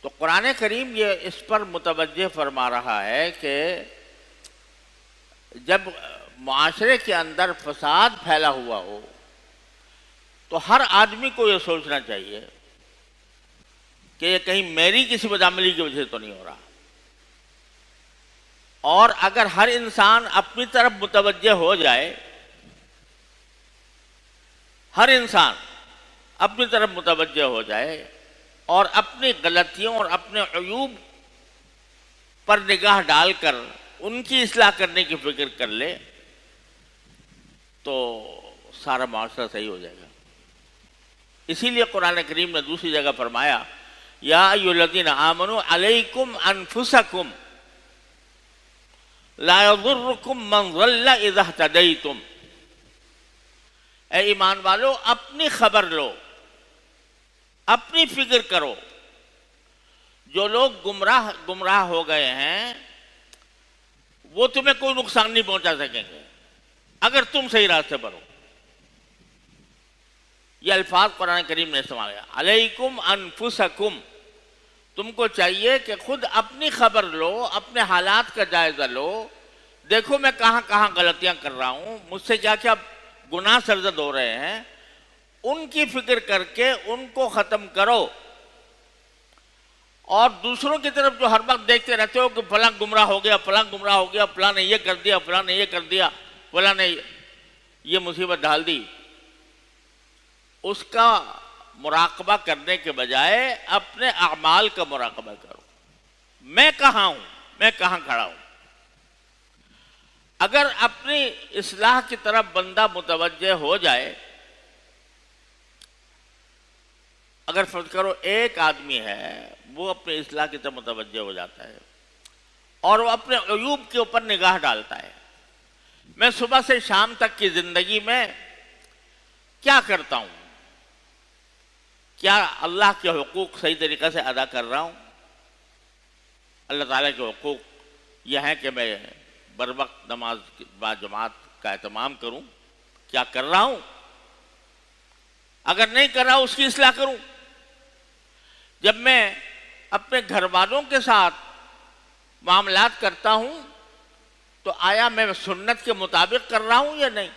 تو قرآن کریم یہ اس پر متوجہ فرما رہا ہے کہ جب معاشرے کے اندر فساد پھیلا ہوا ہو تو ہر آدمی کو یہ سوچنا چاہیے کہ یہ کہیں میری کسی بدعملی کی وجہ سے تو نہیں ہو رہا، اور اگر ہر انسان اپنی طرف متوجہ ہو جائے، ہر انسان اپنی طرف متوجہ ہو جائے اور اپنی غلطیوں اور اپنے عیوب پر نگاہ ڈال کر ان کی اصلاح کرنے کی فکر کر لے تو سارا معاشرہ صحیح ہو جائے گا۔ اسی لیے قرآن کریم نے دوسری جگہ فرمایا یا ایھا الذین آمنوا علیکم انفسکم لا یضرکم من ضل اذا اہتدیتم، اے ایمان والو اپنی خبر لو، اپنی فکر کرو، جو لوگ گمراہ ہو گئے ہیں وہ تمہیں کوئی نقصان نہیں پہنچا سکیں گے اگر تم صحیح راستے پر ہو۔ یہ الفاظ قرآن کریم نے استعمال کیا، علیکم انفسکم، تم کو چاہیے کہ خود اپنی خبر لو، اپنے حالات کا جائزہ لو، دیکھو میں کہاں کہاں غلطیاں کر رہا ہوں، مجھ سے کیا کیا گناہ سرزد ہو رہے ہیں، ان کی فکر کر کے ان کو ختم کرو، اور دوسروں کی طرف جو ہر وقت دیکھتے رہتے ہو کہ فلاں گمراہ ہو گیا، فلاں گمراہ ہو گیا، فلاں نے یہ کر دیا، فلاں نے یہ کر دیا، فلاں نے یہ مصیبت ڈال دی، اس کا مراقبہ کرنے کے بجائے اپنے اعمال کا مراقبہ کرو، میں کہاں ہوں، میں کہاں کھڑا ہوں۔ اگر اپنی اصلاح کی طرف بندہ متوجہ ہو جائے، اگر فرض کرو ایک آدمی ہے وہ اپنی اصلاح کی طرف متوجہ ہو جاتا ہے اور وہ اپنے عیوب کے اوپر نگاہ ڈالتا ہے، میں صبح سے شام تک کی زندگی میں کیا کرتا ہوں، کیا اللہ کے حقوق صحیح طریقے سے ادا کر رہا ہوں؟ اللہ تعالیٰ کے حقوق یہ ہیں کہ میں بر وقت نماز با جماعت کا اہتمام کروں، کیا کر رہا ہوں؟ اگر نہیں کر رہا اس کی اصلاح کروں۔ جب میں اپنے گھر والوں کے ساتھ معاملات کرتا ہوں تو آیا میں سنت کے مطابق کر رہا ہوں یا نہیں؟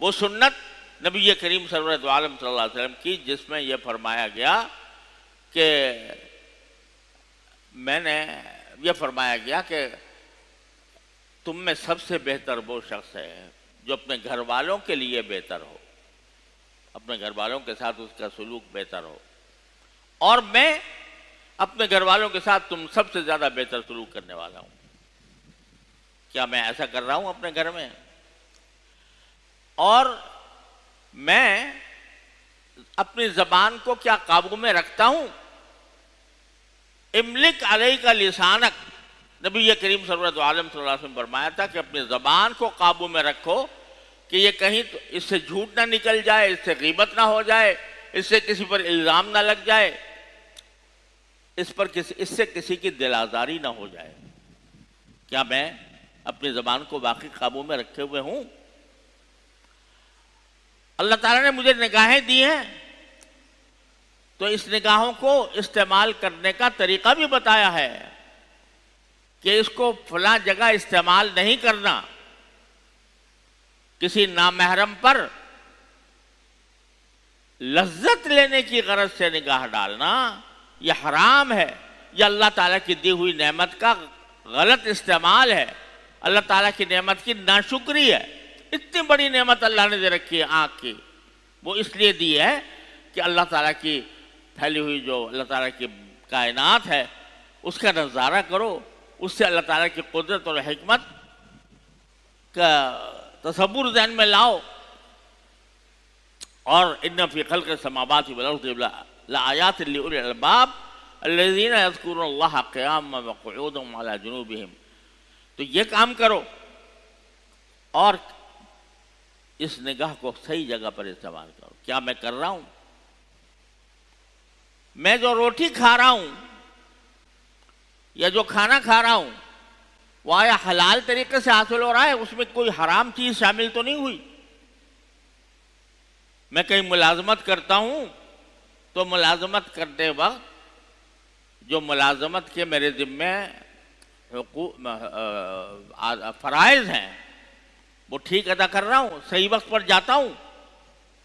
وہ سنت نبی کریم صلی اللہ علیہ وسلم کی جس میں یہ فرمایا گیا کہ میں نے یہ فرمایا گیا کہ تم میں سب سے بہتر وہ شخص ہے جو اپنے گھر والوں کے لیے بہتر ہو، اپنے گھر والوں کے ساتھ اس کا سلوک بہتر ہو، اور میں اپنے گھر والوں کے ساتھ تم سب سے زیادہ بہتر سلوک کرنے والا ہوں۔ کیا میں ایسا کر رہا ہوں اپنے گھر میں؟ اور میں اپنی زبان کو کیا قابو میں رکھتا ہوں؟ املک علیک لسانک، نبی کریم صلی اللہ علیہ وسلم فرمایا تھا کہ اپنی زبان کو قابو میں رکھو کہ یہ کہیں اس سے جھوٹ نہ نکل جائے، اس سے غیبت نہ ہو جائے، اس سے کسی پر الزام نہ لگ جائے، اس سے کسی کی دل آزاری نہ ہو جائے۔ کیا میں اپنی زبان کو واقعی قابو میں رکھے ہوئے ہوں؟ اللہ تعالیٰ نے مجھے نگاہیں دی ہیں تو اس نگاہوں کو استعمال کرنے کا طریقہ بھی بتایا ہے کہ اس کو فلاں جگہ استعمال نہیں کرنا، کسی نامحرم پر لذت لینے کی غرض سے نگاہ ڈالنا یہ حرام ہے، یہ اللہ تعالیٰ کی دی ہوئی نعمت کا غلط استعمال ہے، اللہ تعالیٰ کی نعمت کی ناشکری ہے۔ اتنی بڑی نعمت اللہ نے دے رکھی ہے آنکھ کی، وہ اس لیے دی ہے کہ اللہ تعالیٰ کی پھیلی ہوئی جو اللہ تعالیٰ کی کائنات ہے اس کا نظارہ کرو، اس سے اللہ تعالیٰ کی قدرت اور حکمت کا تصور ذہن میں لاؤ۔ اور ان فی خلق السماوات والارض لآیات لأولی الالباب الذین یذکرون اللہ قیاما وقعودا وعلی جنوبہم، تو یہ کام کرو اور اس نگاہ کو صحیح جگہ پر استعمال کرو۔ کیا میں کر رہا ہوں؟ میں جو روٹی کھا رہا ہوں یا جو کھانا کھا رہا ہوں وہ آیا حلال طریقے سے حاصل ہو رہا ہے؟ اس میں کوئی حرام چیز شامل تو نہیں ہوئی؟ میں کہیں ملازمت کرتا ہوں تو ملازمت کرتے وقت جو ملازمت کے میرے ذمے فرائض ہیں وہ ٹھیک ادا کر رہا ہوں، صحیح وقت پر جاتا ہوں،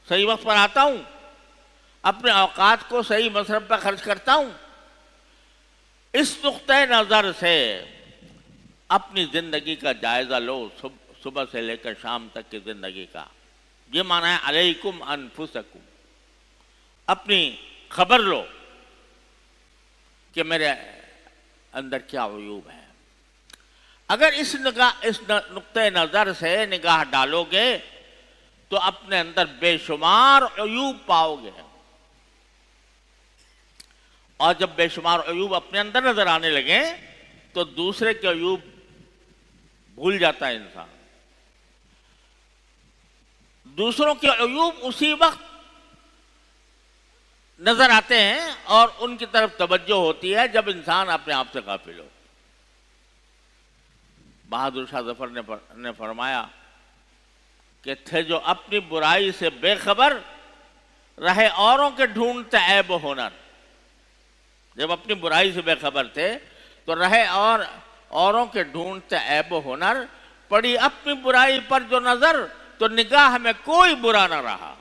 صحیح وقت پر آتا ہوں، اپنے اوقات کو صحیح مصرف پر خرچ کرتا ہوں. اس نقطۂ نظر سے اپنی زندگی کا جائزہ لو، صبح سے لے کر شام تک کی زندگی کا. یہ معنی ہے علیکم انفسکم، اپنی خبر لو کہ میرے اندر کیا عیوب ہے. اگر اس نقطۂ نظر سے نگاہ ڈالو گے تو اپنے اندر بے شمار عیوب پاؤ گے، اور جب بے شمار عیوب اپنے اندر نظر آنے لگیں تو دوسرے کے عیوب بھول جاتا ہے انسان. دوسروں کے عیوب اسی وقت نظر آتے ہیں اور ان کی طرف توجہ ہوتی ہے جب انسان اپنے آپ سے غافل ہو. بہادر شاہ ظفر نے فرمایا کہ تھے جو اپنی برائی سے بے خبر، رہے اوروں کے ڈھونڈتے عیب و ہنر. جب اپنی برائی سے بے خبر تھے تو رہے اور اوروں کے ڈھونڈتے عیب و ہنر، پڑی اپنی برائی پر جو نظر تو نگاہ میں کوئی برا نہ رہا.